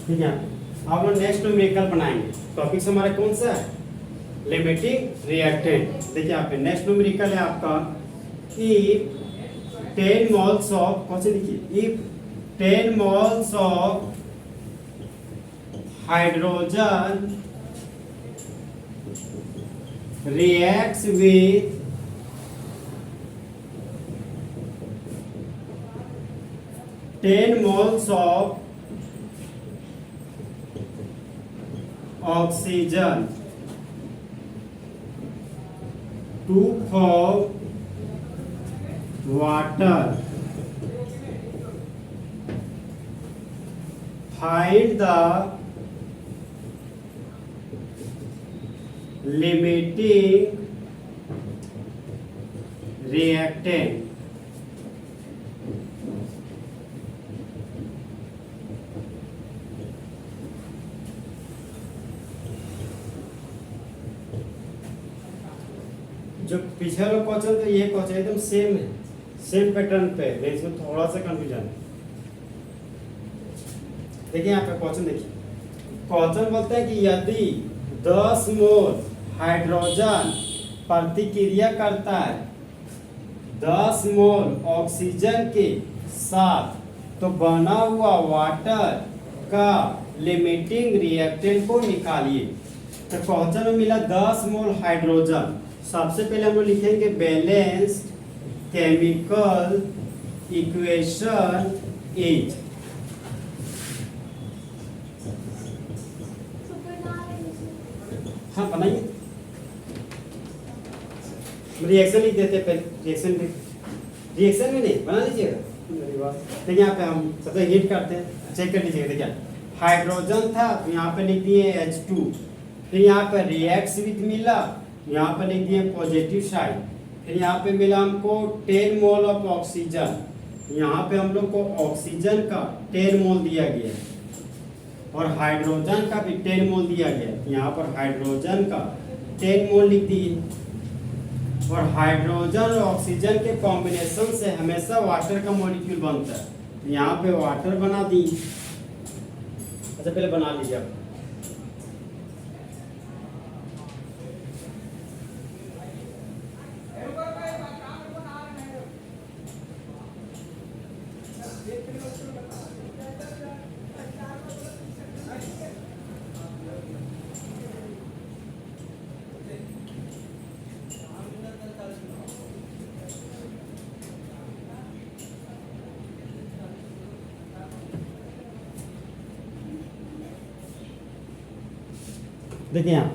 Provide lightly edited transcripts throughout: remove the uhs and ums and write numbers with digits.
ठीक है। अब हम नेक्स्ट न्यूमेरिकल बनाएंगे। टॉपिक हमारा कौन सा है? Limiting reactant. देखिए यहाँ पे नेक्स्ट न्यूमेरिकल है आपका कि 10 moles of, कौन से देखिए, if 10 moles of hydrogen reacts with 10 moles of oxygen to form water, find the limiting reactant। जो पिछले वाला क्वेश्चन तो ये क्वेश्चन एकदम सेम है, सेम पैटर्न पे है, लेकिन इसमें थोड़ा सा कंफ्यूजन है। देखिए यहाँ पे क्वेश्चन देखिए, क्वेश्चन बोलता है कि यदि 10 मोल हाइड्रोजन प्रतिक्रिया करता है 10 मोल ऑक्सीजन के साथ, तो बना हुआ वाटर का लिमिटिंग रिएक्टेंट को निकालिए। तो क्वेश्चन में मिला 10 मोल हाइड्रोजन। सबसे पहले हम लोग लिखेंगे बैलेंस केमिकल इक्वेशन इज, हाँ बनाइए, रिएक्शन लिख देते हैं पहले, रिएक्शन में नहीं बना लीजिएगा। देखिए यहाँ पे हम सबसे हीट करते हैं, चेक कर लीजिएगा। देखिए हाइड्रोजन था तो यहाँ पे लिख दिए H2, फिर यहाँ पे रिएक्ट्स विथ मिला, यहाँ पे लिख दिए पॉजिटिव साइड, फिर यहाँ पे मिला हमको 10 मोल ऑफ ऑक्सीजन, यहाँ पे हम लोग को ऑक्सीजन का 10 मोल दिया गया और हाइड्रोजन का भी 10 मोल दिया गया। यहाँ पर हाइड्रोजन का 10 मोल लिख दिए, और हाइड्रोजन और ऑक्सीजन के कॉम्बिनेशन से हमेशा वाटर का मॉलिक्यूल बनता है। यहाँ पे वाटर बना दी। अच्छा पहले बना लीजिए आप। देखिए यहाँ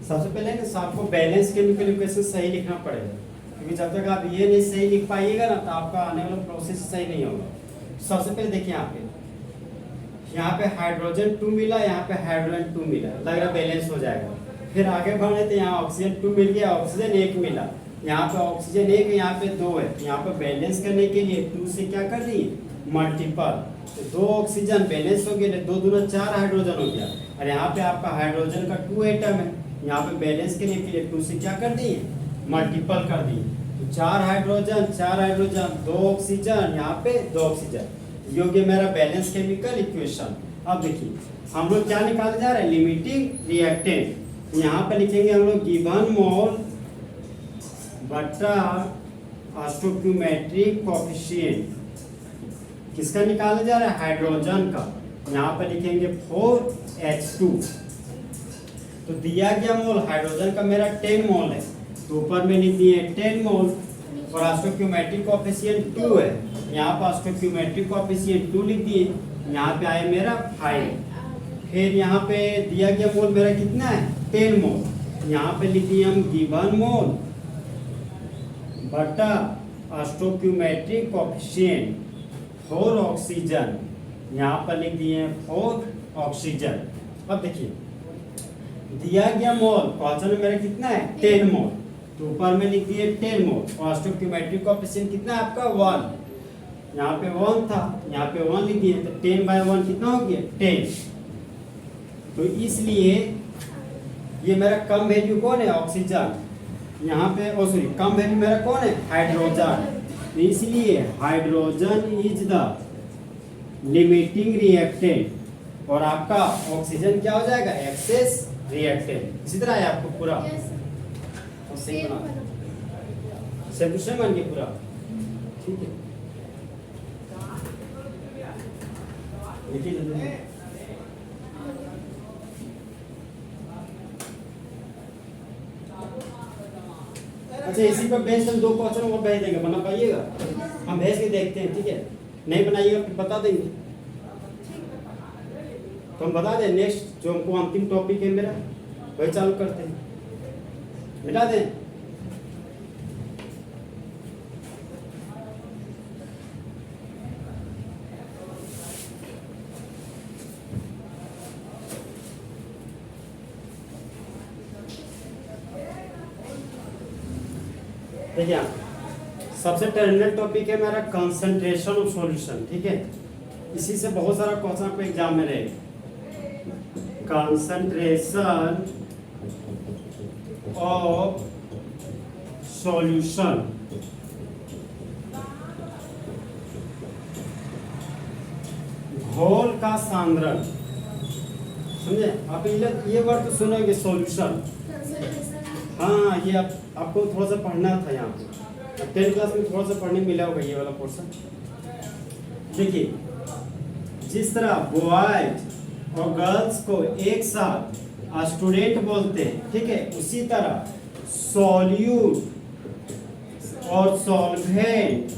सबसे पहले ना आपको बैलेंस केमिकल इक्वेशन सही लिखना पड़ेगा, क्योंकि जब तक आप ये नहीं सही लिख पाइएगा ना तो आपका आने वाला प्रोसेस सही नहीं होगा। सबसे पहले देखिए यहाँ पे हाइड्रोजन 2 मिला, यहाँ पे हाइड्रोजन 2 मिला, लग रहा बैलेंस हो जाएगा। फिर आगे बढ़े तो यहाँ ऑक्सीजन 2 मिल गया, ऑक्सीजन 1 मिला, यहाँ पे ऑक्सीजन 1, यहाँ पे 2 है। यहाँ पे बैलेंस करने के लिए 2 से क्या कर दिए मल्टीपल, तो 2 ऑक्सीजन बैलेंस हो गया, 2 दूना 4 हाइड्रोजन हो गया। और यहाँ पे आपका हाइड्रोजन का 2 एटम है, यहाँ पे बैलेंस करने के लिए 2 से क्या कर दिए मल्टीपल कर दिए, तो 4 हाइड्रोजन 2 ऑक्सीजन, यहाँ पे 2 ऑक्सीजन, ये हो गया मेरा बैलेंस केमिकल इक्वेशन। अब देखिए हम लोग क्या निकालने जा रहे हैं, लिमिटिंग रिएक्टेंट। यहाँ पे लिखेंगे हम लोग गिवन मोल बटा स्टोइकियोमेट्रिक कोएफिशिएंट, किसका निकालने जा रहे हैं, हाइड्रोजन का। यहाँ पे लिखेंगे 4H2, तो दिया गया मोल हाइड्रोजन का मेरा 10 मोल है, तो ऊपर में लिख दिए 10 मोल, और स्टोइकियोमेट्रिक कोएफिशिएंट 2 है, यहाँ पर स्टोइकियोमेट्रिक कोएफिशिएंट 2 लिख दिए, यहाँ पे आया मेरा 5। फिर यहाँ पे दिया गया मोल मेरा कितना है 10 मोल, यहाँ पे लिख दिए हम गिवन मोल बटा स्टोइकियोमेट्रिक कोएफिशिएंट 4 ऑक्सीजन, यहाँ पर लिख दिए 4 ऑक्सीजन। अब देखिए दिया गया मोल क्वेश्चन में मेरा कितना है 10 मोल, तो ऊपर में लिख दिए 10 मोल, और स्टोइकियोमेट्रिक कोएफिशिएंट कितना है आपका 1, यहाँ पे 1 था, यहाँ पे 1 लिख दिए, तो 10/1 कितना हो गया 10। तो इसलिए ये मेरा कम वैल्यू कौन है ऑक्सीजन, यहाँ पे सॉरी कम वैल्यू मेरा कौन है हाइड्रोजन, तो इसलिए hydrogen is the limiting reactant और आपका ऑक्सीजन क्या हो जाएगा, एक्सेस रिएक्टेंट। इसी तरह है आपको पूरा तो सेम बना, सेम टू सेम बन गया पूरा, ठीक है। देखिए अच्छा, इसी पर बेस्ड हम 2 क्वेश्चन और भेज देंगे, बना पाइएगा? हम भेज के देखते हैं, ठीक है। नहीं बनाइएगा फिर बता देंगे, तो हम बता दें। नेक्स्ट जो हमको अंतिम टॉपिक है मेरा, वही चालू करते हैं, मिटा दें। देखिए सबसे टर्मिनल टॉपिक है मेरा कंसंट्रेशन ऑफ सॉल्यूशन, ठीक है। इसी से बहुत सारा क्वेश्चन आपको एग्जाम में रहेगा। कंसंट्रेशन ऑफ सॉल्यूशन, घोल का सांद्रण, समझे आप? ये वर्ड तो सुनोगे, सॉल्यूशन। हाँ, ये आपको थोड़ा सा पढ़ना था यहाँ पे, 10th क्लास में थोड़ा सा पढ़ने मिला होगा ये वाला पोर्शन। देखिए जिस तरह बॉयज और गर्ल्स को एक साथ स्टूडेंट बोलते हैं, ठीक है, उसी तरह सॉल्यूट और सॉल्वेंट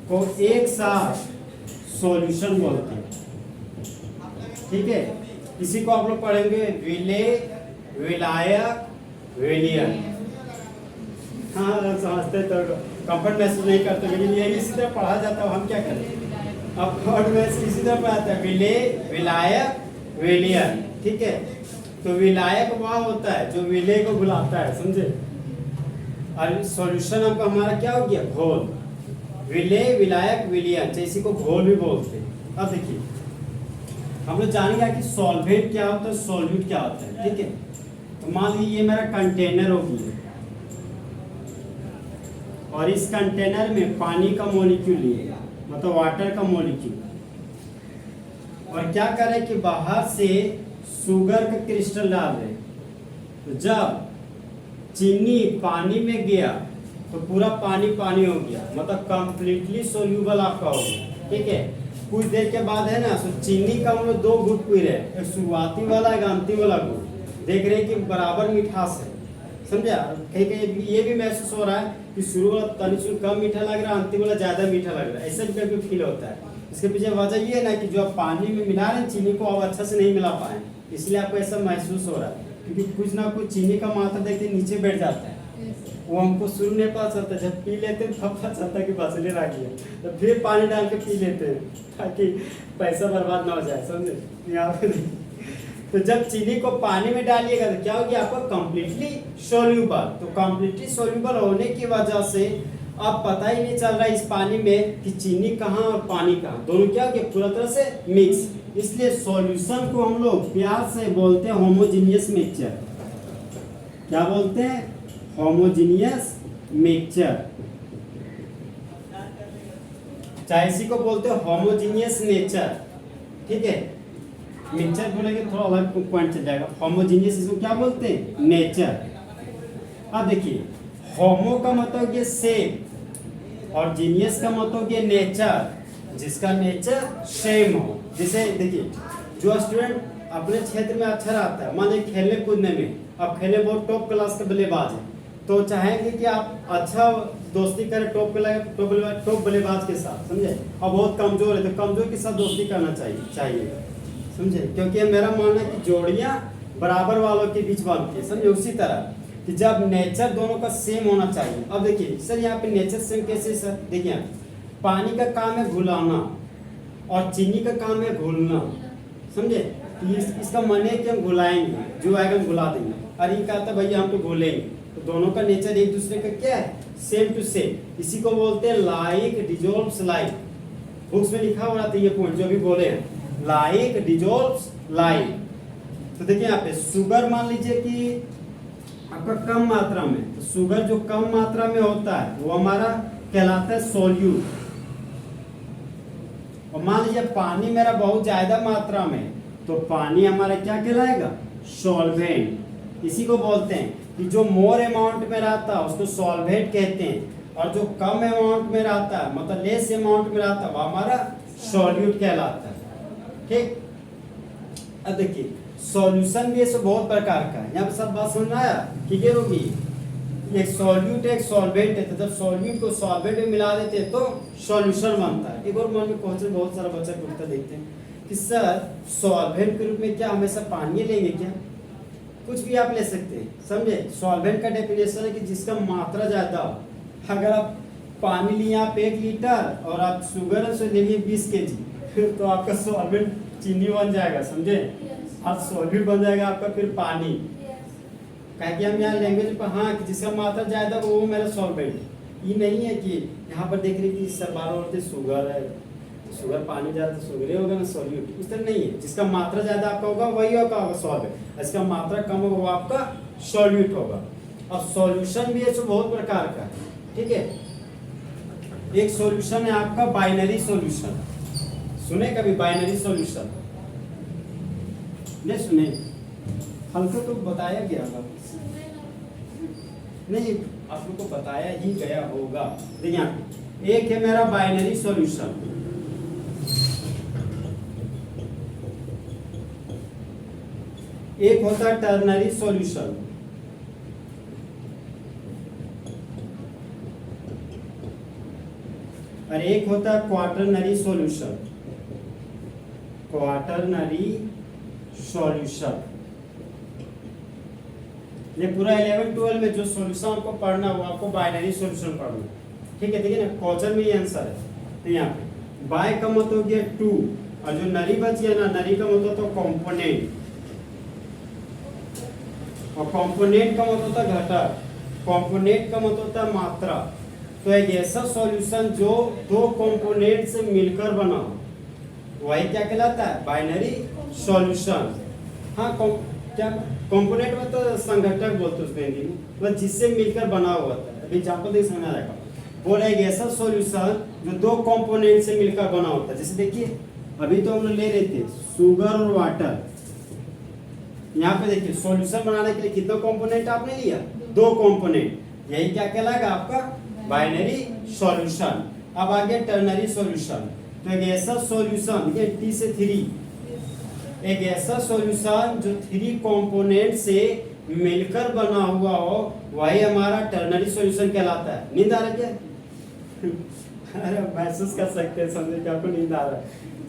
को एक साथ सॉल्यूशन बोलते हैं, ठीक है। इसी को आप लोग पढ़ेंगे विले, विलायक, विलियन। हाँ समझते तो कंफर्ट महसूस नहीं करते, लेकिन ये इसी तरह पढ़ा जाता है, हम क्या करें। अब थर्ड में इसी तरह पढ़ाता है, विले, विलायक, विलियन, ठीक है। तो विलायक वह होता है जो विले को बुलाता है, समझे। और सॉल्यूशन हमको हमारा क्या हो गया, घोल। विले, विलायक, विलियन, इसी को घोल भी बोलते हैं। अब देखिए हम लोग जानेंगे कि सॉल्वेंट क्या होता है, सॉल्यूट क्या होता है, ठीक है। तो मान लीजिए ये मेरा कंटेनर होगी और इस कंटेनर में पानी का मॉलिक्यूल लिए, मतलब वाटर का मॉलिक्यूल, और क्या करें कि बाहर से शुगर का क्रिस्टल डाल रहे। तो जब चीनी पानी में गया तो पूरा पानी पानी हो गया, मतलब कंप्लीटली सोल्यूबल आपका हो गया, ठीक है। कुछ देर के बाद है ना, तो चीनी का हम लोग 2 घूंट पी रहे, एक शुरुआती वाला एक अंतिम वाला घूंट, देख रहे हैं कि बराबर मिठास है, समझा। कहीं कहीं ये भी महसूस हो रहा है कि शुरू वाला तनिक कम मीठा लग रहा है, अंतिम वाला ज्यादा मीठा लग रहा है, ऐसा भी कभी फील होता है। इसके पीछे वजह ये है ना कि जो आप पानी में मिला रहे हैं चीनी को, आप अच्छा से नहीं मिला पाए, इसलिए आपको ऐसा महसूस हो रहा है। क्योंकि कुछ ना कुछ चीनी का मात्रा देखते नीचे बैठ जाता है, वो हमको शुरू नहीं पता चलता, जब पी लेते हैं तब पता चलता है कि बचने रह गया, तो फिर पानी डाल के पी लेते हैं ताकि पैसा बर्बाद ना हो जाए, समझे। यहाँ पे तो जब चीनी को पानी में डालिएगा तो क्या होगी, आपको कंप्लीटली सोल्यूबल। तो कंप्लीटली सोल्यूबल होने की वजह से अब पता ही नहीं चल रहा है इस पानी में कि चीनी कहाँ और पानी कहाँ, दोनों क्या हो गया, पूरा तरह से मिक्स। इसलिए सॉल्यूशन को हम लोग प्यार से बोलते हैं होमोजीनियस मिक्सचर। क्या बोलते हैं, होमोजीनियस मिक्सचर, चाहे इसी को बोलते हैं होमोजीनियस नेचर, ठीक है। मिक्सचर बोलेंगे थोड़ा अलग पॉइंट चल जाएगा। होमोजीनियस इसको क्या बोलते हैं, नेचर। अब देखिए होमो का मतलब ये सेम और जीनियस का मतलब ये नेचर, जिसका नेचर सेम हो। जैसे देखिए जो स्टूडेंट अपने क्षेत्र में अच्छा रहता है, मान लीजिए खेलने कूदने में, अब खेलने बहुत टॉप क्लास के बल्लेबाज है, तो चाहेंगे कि आप अच्छा दोस्ती करें टॉप बल्लेबाज के साथ, समझे। और बहुत कमजोर है तो कमजोर के साथ दोस्ती करना चाहिए, समझे। क्योंकि मेरा मानना है कि जोड़ियां बराबर वालों के बीच बनती है, समझे। उसी तरह कि जब नेचर दोनों का सेम होना चाहिए। अब देखिए सर यहाँ पे नेचर सेम कैसे सर, देखिए पानी का काम है घुलाना और चीनी का काम है घुलना, समझे। तो इसका मन है कि हम घुलाएंगे, जो आएगा हम घुला देंगे, और ये कहता है भैया हम तो घुलेंगे। तो दोनों का नेचर एक दूसरे का क्या है, सेम टू सेम। इसी को बोलते हैं लाइक डिजोल्व्स लाइक। बुक्स में लिखा हुआ था ये पॉइंट जो भी बोले हैं, लाइक डिजोल्व्स लाइक। तो देखिए यहाँ पे शुगर मान लीजिए कि आपका कम मात्रा में, तो शुगर जो कम मात्रा में होता है वो हमारा कहलाता है सोल्यूट, और मान लीजिए पानी मेरा बहुत ज्यादा मात्रा में है, तो पानी हमारा क्या कहलाएगा, सॉल्वेंट। इसी को बोलते हैं कि जो मोर अमाउंट में रहता है उसको सॉल्वेंट कहते हैं, और जो कम अमाउंट में रहता है मतलब लेस अमाउंट में रहता है वो हमारा सॉल्यूट कहलाता है। ठीक, अब देखिए सॉल्यूशन भी ऐसे बहुत प्रकार का है, यहाँ पर सब बात समझ में आया, ठीक है रोगी। एक सॉल्यूट है, एक सॉल्वेंट है, तो जब सॉल्यूट को सॉल्वेंट में मिला देते हैं तो सॉल्यूशन बनता है। एक और मन में क्वेश्चन बहुत सारा बच्चा पूछता देखते हैं कि सर सॉल्वेंट के रूप में क्या हमेशा पानी लेंगे क्या? कुछ भी आप ले सकते हैं, समझे। सॉल्वेंट का डेफिनेशन है कि जिसका मात्रा ज्यादा हो। अगर आप पानी लिए आप 1 लीटर और आप शुगर से ले लिए 20 kg तो आपका सॉल्वेंट चीनी बन जाएगा, समझे। आप सॉल्वेंट बन जाएगा आपका फिर पानी। कह कि हम यहाँ लैंग्वेज पर हाँ कि जिसका मात्रा ज्यादा वो मेरा सॉल्वेंट। ये नहीं है कि यहाँ पर देख रहे कि सर बार बार शुगर है, शुगर पानी ज्यादा तो शुगर होगा ना सॉल्यूट, उस तरह नहीं है। जिसका मात्रा ज्यादा आपका होगा वही होगा सॉल्वेंट, जिसका मात्रा कम होगा वो आपका सॉल्यूट होगा। और सॉल्यूशन भी है जो बहुत प्रकार का है, ठीक है। एक सॉल्यूशन है आपका बाइनरी सॉल्यूशन, सुने कभी बाइनरी सॉल्यूशन? नहीं सुने? हल्का तो बताया गया होगा, नहीं आप लोग को बताया ही गया होगा। देखिए यहाँ पे एक है मेरा बाइनरी सॉल्यूशन, एक होता है टर्नरी सॉल्यूशन, और एक होता है क्वाटरनरी सॉल्यूशन। क्वाटरनरी सॉल्यूशन ये पूरा 11-12 में जो सॉल्यूशन आपको पढ़ना है वो आपको बाइनरी सॉल्यूशन पढ़ना, ठीक है। देखिए ना क्वेश्चन में ये आंसर है, तो यहाँ पे बाय का मतलब हो गया 2 और जो नरी बच गया ना, नरी का मतलब तो कंपोनेंट, और कंपोनेंट का मतलब होता है घटक, कंपोनेंट का मतलब होता है मात्रा। तो एक ऐसा सॉल्यूशन जो 2 कंपोनेंट से मिलकर बना हो वही क्या कहलाता है, बाइनरी सॉल्यूशन। हाँ क्या कंपोनेंट में तो संघटक बोलते हैं हिंदी में, मतलब जिससे मिलकर बना हुआ था। अभी एग्जांपल देख समझ आएगा। बोल एक ऐसा सॉल्यूशन जो 2 कंपोनेंट से मिलकर बना होता है। जैसे देखिए अभी तो हम लोग ले रहे थे शुगर और वाटर, यहाँ पे देखिए सॉल्यूशन बनाने के लिए कितना कंपोनेंट आपने लिया, 2 कंपोनेंट, यही क्या कहलाएगा आपका बाइनरी सॉल्यूशन। अब आगे टर्नरी सॉल्यूशन, तो एक ऐसा सॉल्यूशन ये T से 3, एक ऐसा सॉल्यूशन जो 3 कंपोनेंट से मिलकर बना हुआ हो वही हमारा टर्नरी सॉल्यूशन कहलाता है। नींद आ रहा है क्या? अरे महसूस कर सकते हैं, समझे कि आपको नींद आ रहा है,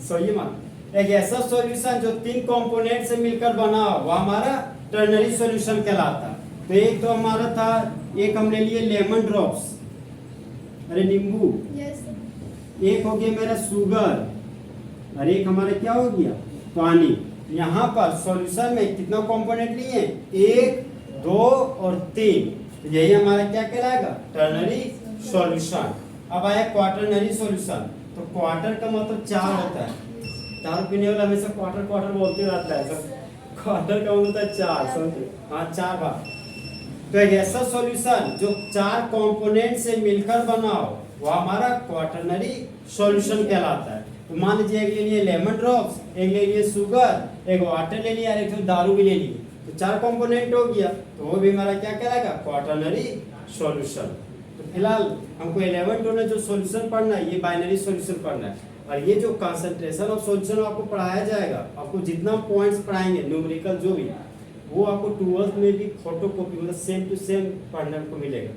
सोइए मत। एक ऐसा सॉल्यूशन जो 3 कंपोनेंट से मिलकर बना हो वो हमारा टर्नरी सॉल्यूशन कहलाता है। तो एक तो हमारा था, एक हम ले लिए लेमन ड्रॉप्स, अरे नींबू, एक हो गया मेरा शुगर, और एक हमारा क्या हो गया पानी। यहाँ पर सॉल्यूशन में कितना कंपोनेंट लिए, 1, 2 और 3, तो यही हमारा क्या कहलाएगा टर्नरी सॉल्यूशन। अब आया क्वाटरनरी सॉल्यूशन, तो क्वार्टर का मतलब 4 होता है। दारू पीने वाला हमेशा क्वार्टर क्वार्टर बोलते रहता है, तो क्वार्टर का मतलब होता है 4, समझे। हाँ 4 बार। तो एक ऐसा सॉल्यूशन जो 4 कंपोनेंट से मिलकर बना हो वो हमारा क्वाटरनरी सॉल्यूशन कहलाता है। तो मान लीजिए एक ले लिए लेमन ड्रॉप्स, एक ले लिए शुगर, एक वाटर ले लिया, एक दारू भी ले ली, तो 4 कंपोनेंट हो गया, तो वो भी हमारा क्या कहलाएगा क्वाटरनरी सॉल्यूशन। तो फिलहाल हमको 11-12 में जो सॉल्यूशन पढ़ना है ये बाइनरी सॉल्यूशन पढ़ना है, और ये जो कंसंट्रेशन ऑफ सॉल्यूशन आपको पढ़ाया जाएगा, आपको जितना पॉइंट्स पढ़ाएंगे न्यूमेरिकल जो भी, वो आपको 12th में भी फोटोकॉपी मतलब सेम टू सेम पढ़ने को मिलेगा,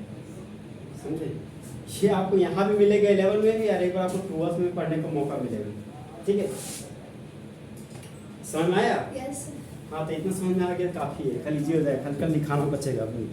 समझे। ये आपको यहाँ भी मिलेगा 11 में भी, और एक बार आपको 12th में पढ़ने का मौका मिलेगा, ठीक है। समझ में आया? Yes. हाँ तो इतना समझ में आ गया काफी है, कल इजी हो जाएगा, कल लिखाना बचेगा अपनी।